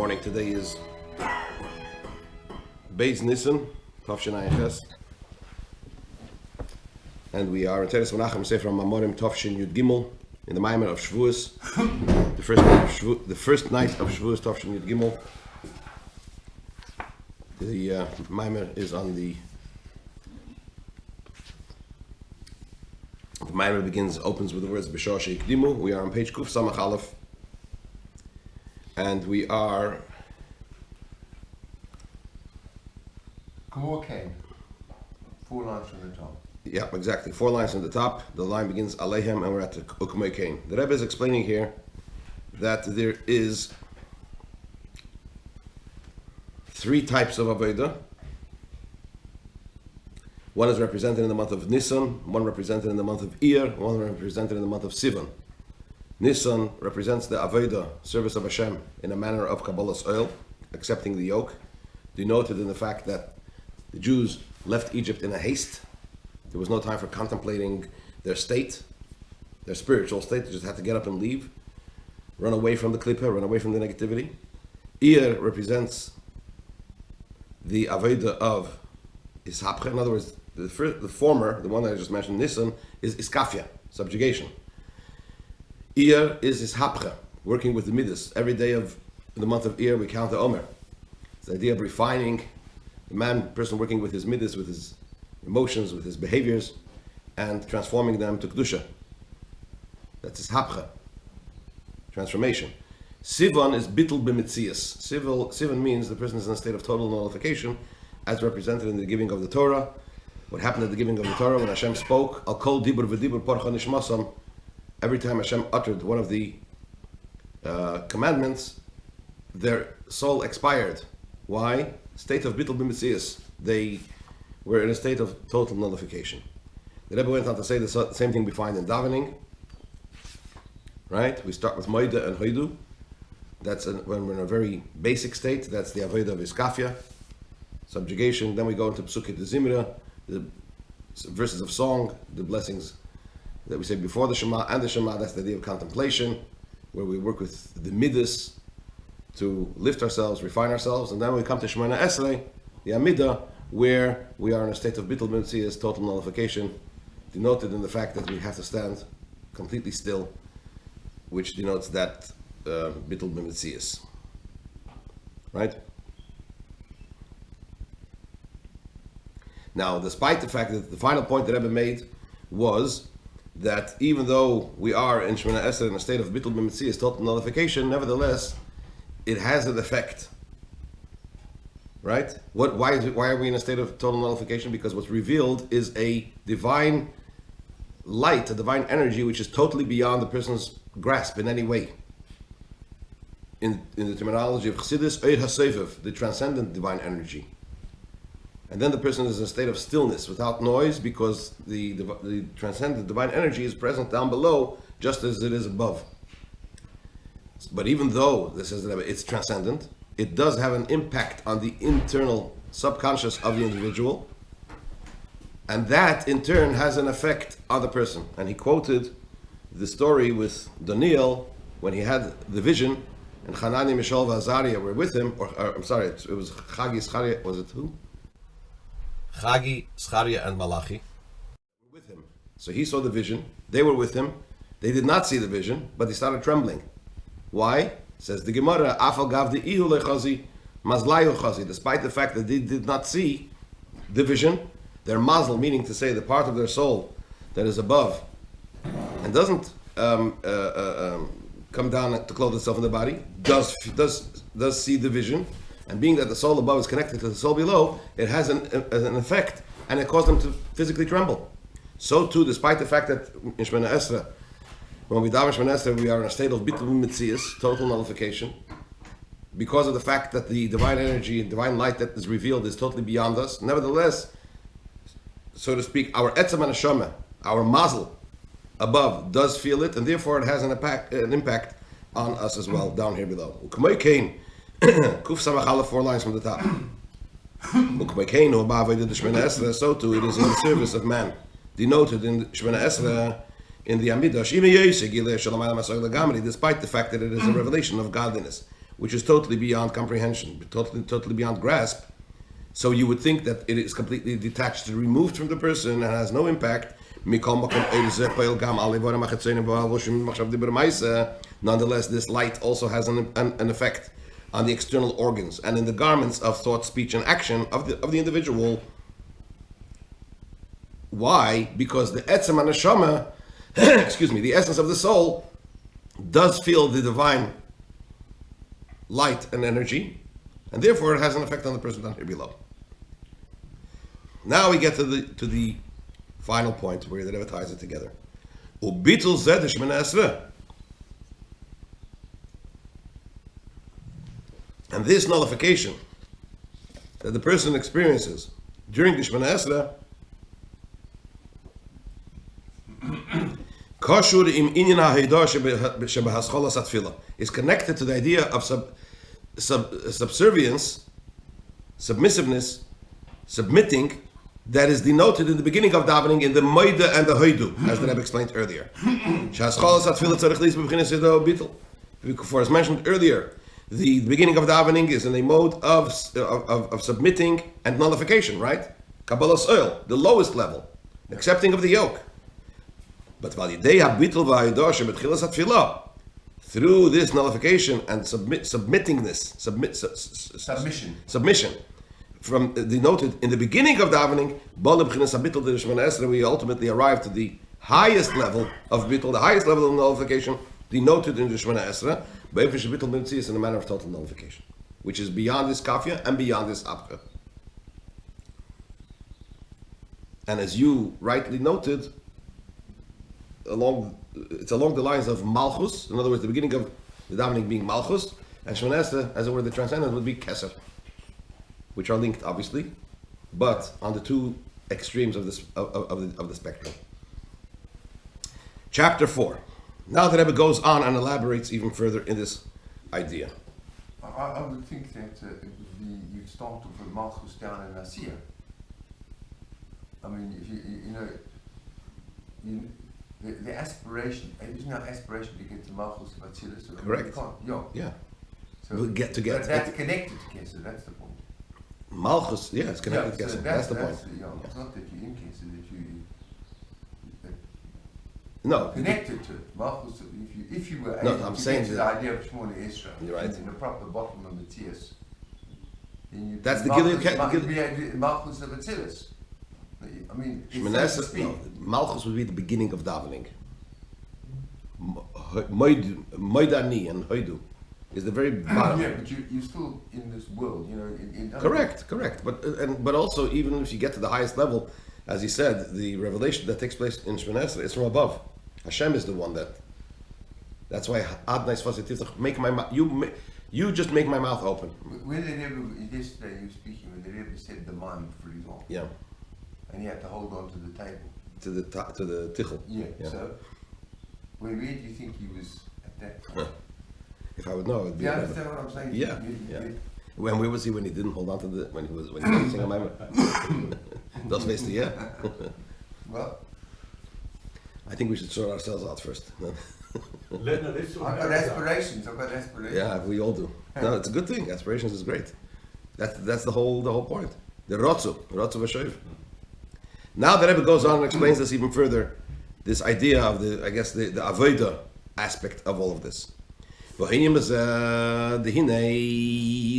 morning. Today is Beis Nisan, Tavshin Ayin, and we are in Teres Menachem Sefer Mamorim Tavshin Yud in the Mamar of Shavuos, the first night of Shavuos Tavshin Yud. The Mamar is on the Mamar opens with the words B'shah Shehikdimu. We are on page Kuf Samach Aleph. And we are Okay. 4 lines from the top. Yeah, exactly. 4 lines from the top. The line begins Alehem, and we're at the Ukmei Kain. The Rebbe is explaining here that there is 3 types of Avodah. One is represented in the month of Nisan, one represented in the month of Iyar, one represented in the month of Sivan. Nisan represents the Avodah, service of Hashem, in a manner of Kabbalah's oil, accepting the yoke, denoted in the fact that the Jews left Egypt in a haste. There was no time for contemplating their state, their spiritual state. They just had to get up and leave, run away from the klippah, run away from the negativity. Iyar represents the Avodah of Ishapcha. In other words, the former, the one that I just mentioned, Nisan, is Iskafia, subjugation. Iyar is Ishapcha, working with the Midas. Every day of the month of Iyar, we count the Omer. It's the idea of refining the person working with his Midas, with his emotions, with his behaviors, and transforming them to Kedusha. That's Ishapcha, transformation. Sivan is Bittul B'mitzias. Sivan means the person is in a state of total nullification, as represented in the giving of the Torah. What happened at the giving of the Torah when Hashem spoke, Al Kol Dibur V'Dibur Porcha Nishmasam. Every time Hashem uttered one of the commandments, their soul expired. Why? State of Bittul B'Mitzias. They were in a state of total nullification. The Rebbe went on to say the same thing we find in davening. Right? We start with Moida and Hoidu. That's when we're in a very basic state. That's the Avodah of Iskafia, subjugation. Then we go into Psukei de Zimra, the verses of song, the blessings that we say before the Shema and the Shema. That's the idea of contemplation, where we work with the Midas to lift ourselves, refine ourselves, and then we come to Shemona Esrei, the Amidah, where we are in a state of Bittul B'Mitzias, total nullification, denoted in the fact that we have to stand completely still, which denotes that Bittul B'Mitzias. Right? Now, despite the fact that the final point that Rebbe made was that even though we are in Shemona Esrei in a state of Bittul B'Mitzias, total nullification, nevertheless, it has an effect. Right? Why are we in a state of total nullification? Because what's revealed is a divine light, a divine energy, which is totally beyond the person's grasp in any way. In the terminology of Chassidus, Eid HaSevev, the transcendent divine energy. And then the person is in a state of stillness, without noise, because the transcendent divine energy is present down below, just as it is above. But even though, this is it's transcendent, it does have an impact on the internal subconscious of the individual, and that in turn has an effect on the person. And he quoted the story with Daniel when he had the vision, and Hanani, Mishael, and Azariah were with him, or I'm sorry, it was Chagi, Zechariah, was it who? Chagi, Zechariah, and Malachi were with him. So he saw the vision, they were with him, they did not see the vision, but they started trembling. Why? Says the Gemara, Afal gav the ihu lechazi, mazlayu chazi. Despite the fact that they did not see the vision, their mazel, meaning to say the part of their soul that is above and doesn't come down to clothe itself in the body, does see the vision, and being that the soul above is connected to the soul below, it has an effect, and it caused them to physically tremble. So too, despite the fact that in Shemona Esrei, when we daven Shemona Esrei, we are in a state of Bittul B'Mitzias, total nullification, because of the fact that the divine energy, divine light that is revealed is totally beyond us. Nevertheless, so to speak, our Etzem and Neshama, our mazel above, does feel it, and therefore it has an impact on us as well, down here below. Ukmei Kain, Kuf Samach Aleph, 4 lines from the top. Ukmei Kain, who Ba'avodah the Shemona Esrei, so too it is in the service of man, denoted in Shemona Esrei, in the Amidah, despite the fact that it is a revelation of godliness. which is totally beyond comprehension, totally beyond grasp. So you would think that it is completely detached, removed from the person, and has no impact. Nonetheless, this light also has an effect on the external organs and in the garments of thought, speech, and action of the individual. Why? Because the etzem and neshama, the essence of the soul, does feel the divine light and energy, and therefore it has an effect on the person down here below. Now we get to the final point where the Rebbe ties it together. Ubitul zed shemana esrei. And this nullification that the person experiences during the Shemana Esrei kashur im inyan ha'heidah shebehaschala satfila is connected to the idea of subservience, submissiveness, submitting, that is denoted in the beginning of davening in the moida and the hoidu, as the Rebbe explained earlier. For as mentioned earlier, the beginning of davening is in a mode of submitting and nullification, right? Kabbalas oil, the lowest level, accepting of the yoke. But through this nullification and submission, from denoted in the beginning of davening, we ultimately arrive to the highest level of bittul, the highest level of nullification, denoted in the Shemana Esrei, in a manner of total nullification, which is beyond this kafya and beyond this apka. And as you rightly noted, it's along the lines of malchus. In other words, the beginning of the davening being malchus, and Shemana Esrei, as it were, the transcendent would be keser, which are linked, obviously, but on the two extremes of the spectrum. Chapter 4. Now the Rebbe goes on and elaborates even further in this idea. I would think that it would be, you'd start off with Malchus down in Nasir. I mean, if the aspiration, isn't our aspiration to get to Malchus Batsilis? Correct. Yeah. So we'll get to get. That's connected to Kesser, that's the point. Malchus, yeah, it's connected to Kesser. That's the point. It's not that you're in Kesser, that you no connected to it. Malchus, if you were no, able I'm to saying get to the idea of Shmona Esra, you're right, in the proper bottom of the tiers, that's the Malchus of Batsilis. I mean, Malchus would be the beginning of davening. Moidani and Hoidu is the very bottom. Yeah, but you're still in this world, Correct. But also, even if you get to the highest level, as he said, the revelation that takes place in Shemana Esrei is from above. Hashem is the one that. That's why make my mouth. You just make my mouth open. When the Rebbe, yesterday you were speaking, when the Rebbe said the mind, for example. Yeah. And he had to hold on to the table. To the tichel. Yeah. So, where do you think he was at that time? If I would know, it would be. You understand what I'm saying? Yeah. Where was he when he didn't hold on to when he was singing my Das weißt du, yeah. Well, I think we should sort ourselves out first. I've got aspirations. Yeah, we all do. No, it's a good thing. Aspirations is great. That's the whole point. The rotzu v'shoiv. Now the Rebbe goes on and explains this even further. This idea of the avodah aspect of all of this. The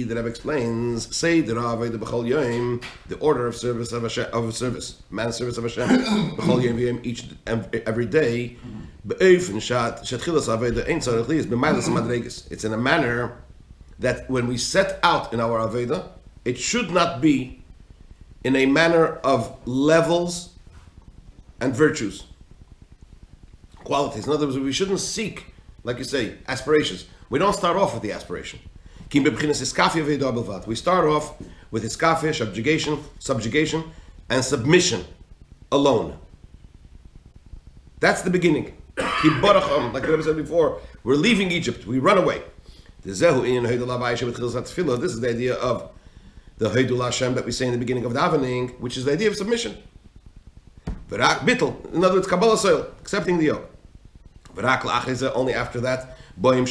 Rebbe explains, say the order of service of service, man's service of Hashem, each every day. It's in a manner that when we set out in our avodah, it should not be in a manner of levels and virtues, qualities. In other words, we shouldn't seek, like you say, aspirations. We don't start off with the aspiration. We start off with iskafia, subjugation, and submission alone. That's the beginning. Like the Rebbe said before, we're leaving Egypt. We run away. This is the idea of the Hoidul Hashem that we say in the beginning of davening, which is the idea of submission. Bittul, in other words, Kabbalah soil, accepting the yoke. Only after that, when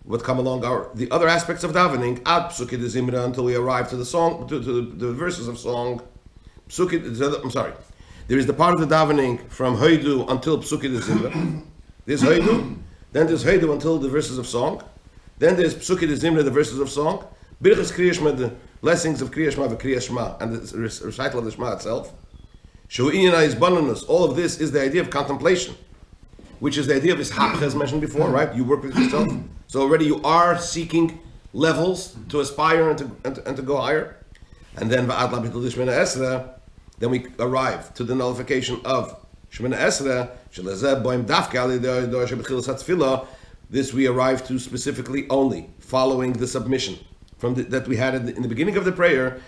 what come along are the other aspects of davening, ad psukei de zimra, until we arrive to the song, to the verses of song. I'm sorry. There is the part of the davening from Hoidu until psukei de zimra. There's Hoidu, then there's Hoidu until the verses of song. Then there's psukei de zimra, the verses of song. Birchas Kriya Shema, the blessings of Kriya Shema, Kriya Shema, and the recital of the Shema itself. Shu Inyana is bonus. All of this is the idea of contemplation, which is the idea of ishach, as mentioned before, right? You work with yourself. So already you are seeking levels to aspire and to go higher. And then va'ad labitul Shemina Esra, then we arrive to the nullification of Shemina Esra, shelazeh boim dafka alidei shebechilas hatfilah. This we arrive to specifically only following the submission from that we had in the beginning of the prayer.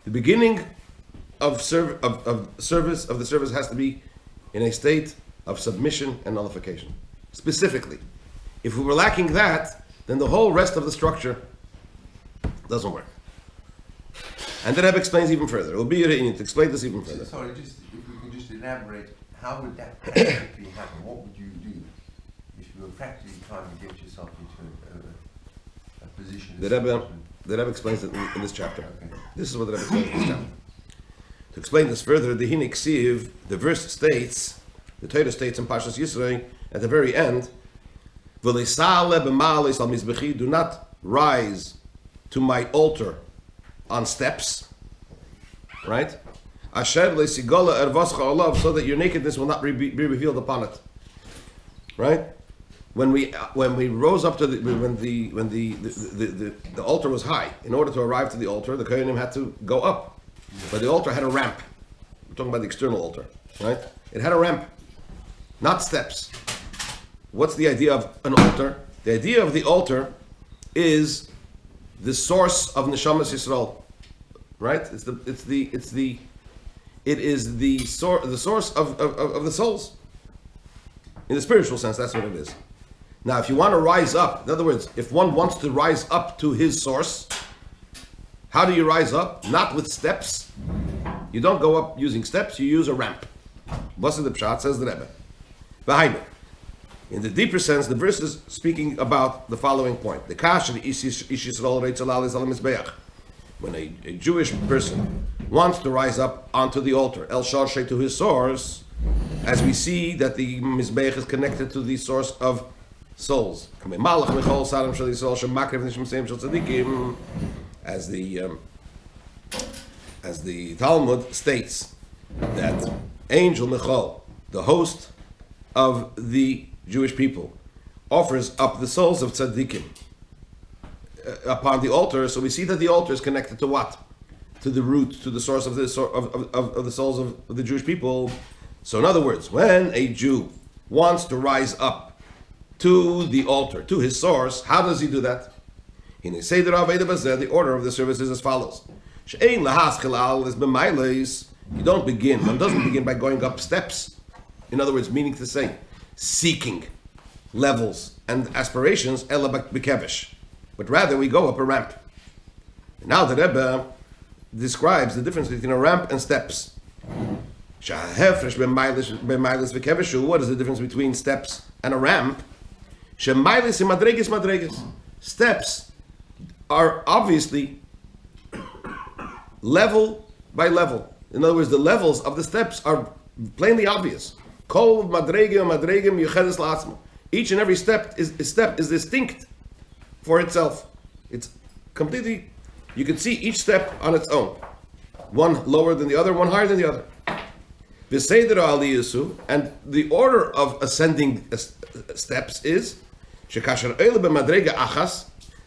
The beginning of the service has to be in a state of submission and nullification. Specifically, if we were lacking that, then the whole rest of the structure doesn't work. And the Rebbe explains even further. It will be your to explain this even further. Sorry, just if we can just elaborate, how would that practically happen? What would you do if you were practically trying to get yourself into a position? The Rebbe explains it in this chapter. Okay. This is what the Rebbe explains in this chapter. To explain this further, the Hinik Siv, the verse states, the Torah states in Parshas Yisrei, at the very end, do not rise to my altar on steps, right? So that your nakedness will not be revealed upon it, right? When we rose up to when the altar was high, in order to arrive to the altar, the Kohanim had to go up, but the altar had a ramp. We're talking about the external altar, right? It had a ramp, not steps. What's the idea of an altar? The idea of the altar is the source of Neshamas Yisrael, right? It is the source of the souls. In the spiritual sense, that's what it is. Now, if you want to rise up, in other words, if one wants to rise up to his source, how do you rise up? Not with steps. You don't go up using steps, you use a ramp. Basa the Pshat, says the Rebbe. V'hainu. In the deeper sense, the verse is speaking about the following point. The Kash of Ish Yisrael Reitzalal is al Mizbeach. When a Jewish person wants to rise up onto the altar, El Sharshe, to his source, as we see that the Mizbeach is connected to the source of souls. As the Talmud states that Angel Michal, the host of the Jewish people, offers up the souls of tzaddikim upon the altar. So we see that the altar is connected to what? To the root, to the source of the souls of the Jewish people. So in other words, when a Jew wants to rise up to the altar, to his source, how does he do that? In the Seder Aveda Bazeh, the order of the service is as follows. You don't begin, one doesn't begin by going up steps. In other words, meaning to say, seeking levels and aspirations, but rather we go up a ramp. Now the Rebbe describes the difference between a ramp and steps. What is the difference between steps and a ramp? Steps are obviously level by level. In other words, the levels of the steps are plainly obvious. Each and every step is distinct for itself. It's completely, you can see each step on its own. One lower than the other, one higher than the other. And the order of ascending steps is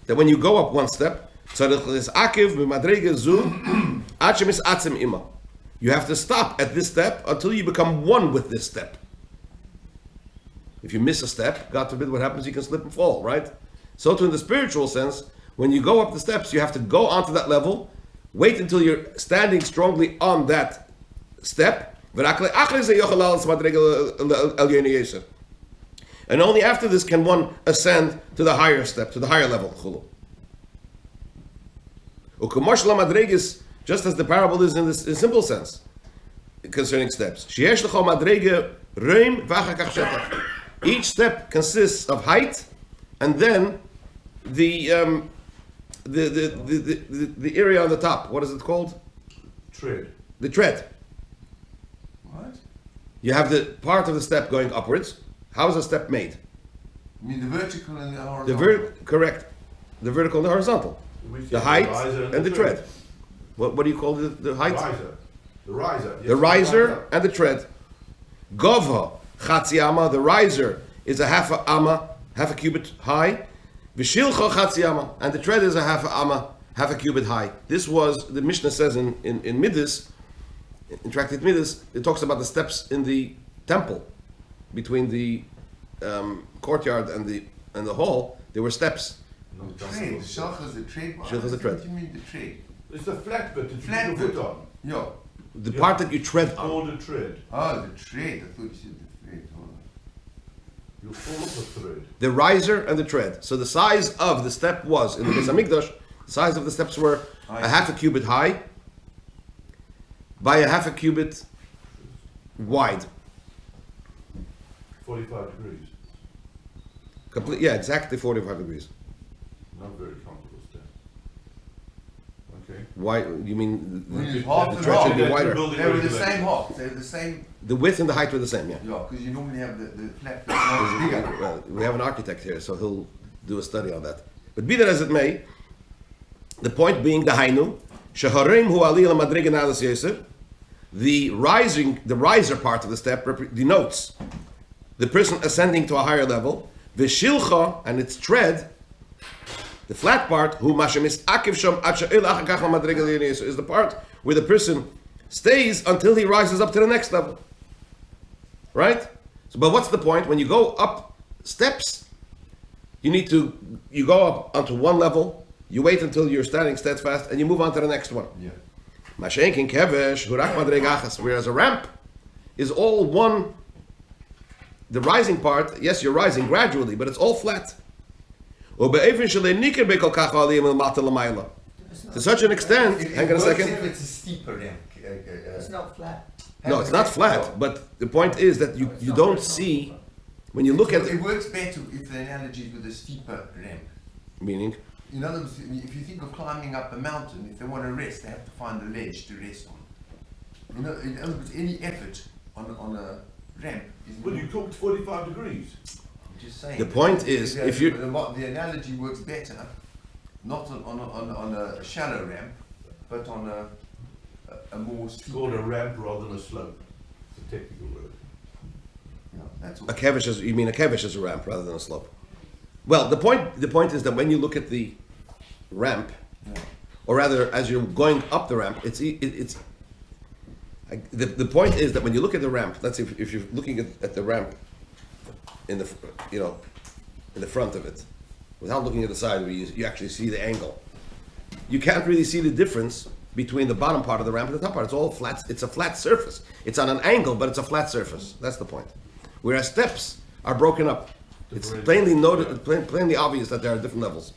that when you go up one step, you have to stop at this step until you become one with this step. If you miss a step, God forbid what happens, you can slip and fall, right? So too in the spiritual sense, when you go up the steps, you have to go onto that level, wait until you're standing strongly on that step, and only after this can one ascend to the higher step, to the higher level. Just as the parable is in this simple sense concerning steps. Each step consists of height, and then the area on the top. What is it called? Tread. The tread. What? You have the part of the step going upwards. How is a step made? You mean the vertical and the horizontal? Correct. The vertical and the horizontal. We say The height riser and the tread. What do you call the height? Riser. The riser. Yes, The riser and the tread. Gova chatzi amma. The riser is a half a cubit high. V'shilcha chatzi amma, and the tread is a half a cubit high. This was the Mishnah says in Midas, in Tractate Midas. It talks about the steps in the temple between the courtyard and the hall. There were steps. No, The trade. The shelch is the trade. Shelch is the trade. What do you mean the trade? It's the flat bit that you Flat put your bit. foot on. Yeah. The Yeah. part that you tread It's on. called a tread. Oh, the trade. I thought you said the trade. Oh. You fall off a thread. The riser and the tread. So the size of the step was in the Beis Hamikdash. The size of the steps were a half a cubit high by a half a cubit wide. 45 degrees. Yeah, exactly 45 degrees. Not very comfortable step. Okay. Why? You mean When the, it's half the and tread half. should be wider? Building They were the regulation. same half. They were the same. The width and the height were the same. Yeah. Yeah, because you normally have the flat bit much bigger. Well, we have an architect here, so he'll do a study on that. But be that as it may, the point being the Hainu, Sheharim hu aliyah madrigan alas yeser, the riser part of the step denotes the person ascending to a higher level. The shilcha and its tread, the flat part, who mashemis akiv sham is the part where the person stays until he rises up to the next level. Right? So, but what's the point? When you go up steps, you go up onto one level, you wait until you're standing steadfast, and you move on to the next one. Yeah. Mashenkin kevesh hurak madregachas. Whereas a ramp is all one. The rising part, yes, you're rising gradually, but it's all flat. To such an extent, hang on a second. If it's a steeper ramp. It's not flat. No, it's not flat, but the point is that you don't see, when you look at It works better if the analogy is with a steeper ramp. meaning, In other words, if you think of climbing up a mountain, if they want to rest, they have to find a ledge to rest on. You know, in other words, any effort on a ramp is. Well, you talked 45 degrees. I'm just saying. The point is, if you- the analogy works better, not on a shallow ramp, but on a more It's steep. called a ramp rather than a slope. It's a technical word. Yeah, that's all. a kevish is, you mean a kevish is a ramp rather than a slope. Well, the point is that when you look at the ramp, Yeah. or rather, as you're going up the ramp, the point is that when you look at the ramp, let's say if you're looking at the ramp in the in the front of it, without looking at the side where you actually see the angle, you can't really see the difference between the bottom part of the ramp and the top part. It's all flat. It's a flat surface. It's on an angle, but it's a flat surface. That's the point. Whereas steps are broken up. It's plainly noted, plainly obvious that there are different levels.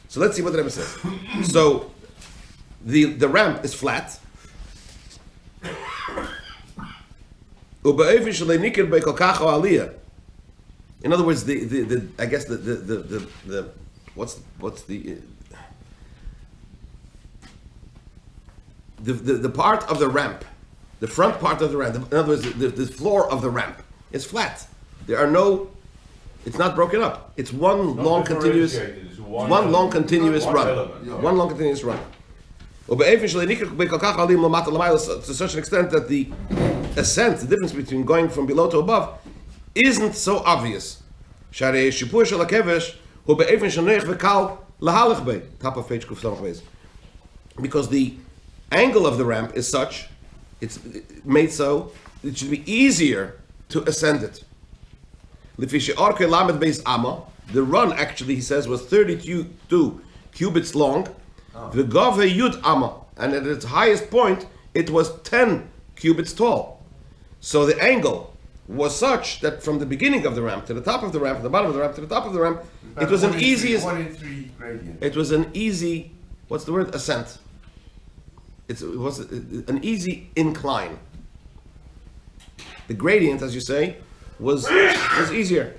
So let's see what the Rebbe says. So the ramp is flat. In other words, I guess the what's the part of the ramp, the front part of the ramp. In other words, the floor of the ramp is flat. There are no. It's not broken up. It's one Not long continuous. differentiated, it's One long continuous one run. element. Yeah. One long continuous run. To such an extent that the ascent, the difference between going from below to above, isn't so obvious. Top of page Kuf Samach Beis. Because the angle of the ramp is such, it's made so, it should be easier to ascend it. The run actually, he says, was 32 cubits long. The Gave Yud Amma, and at its highest point, it was 10 cubits tall. So the angle was such that from the beginning of the ramp to the top of the ramp, to the bottom of the ramp to the top of the ramp, it was an easy. 1 in 3 gradient. It was an easy. What's the word? Ascent. It was an easy incline. The gradient, as you say, was easier.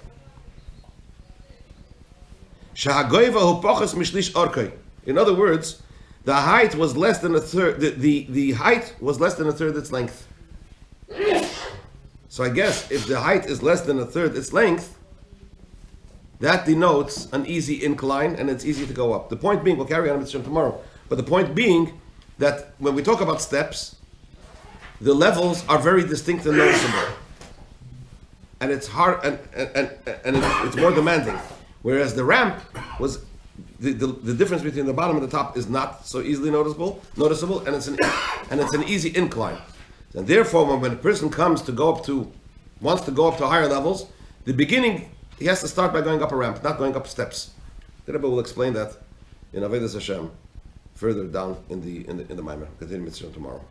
In other words, the height was less than a third. The height was less than a third its length. So I guess if the height is less than a third its length, that denotes an easy incline and it's easy to go up. The point being, we'll carry on with tomorrow, but the point being that when we talk about steps, the levels are very distinct and noticeable. And it's hard and it's more demanding. Whereas the ramp was the difference between the bottom and the top is not so easily noticeable, and it's an easy incline. And therefore, when a person wants to go up to higher levels, the beginning he has to start by going up a ramp, not going up steps. The Rebbe will explain that in Avodas Hashem further down in the Mamar. Continue Mitzvah tomorrow.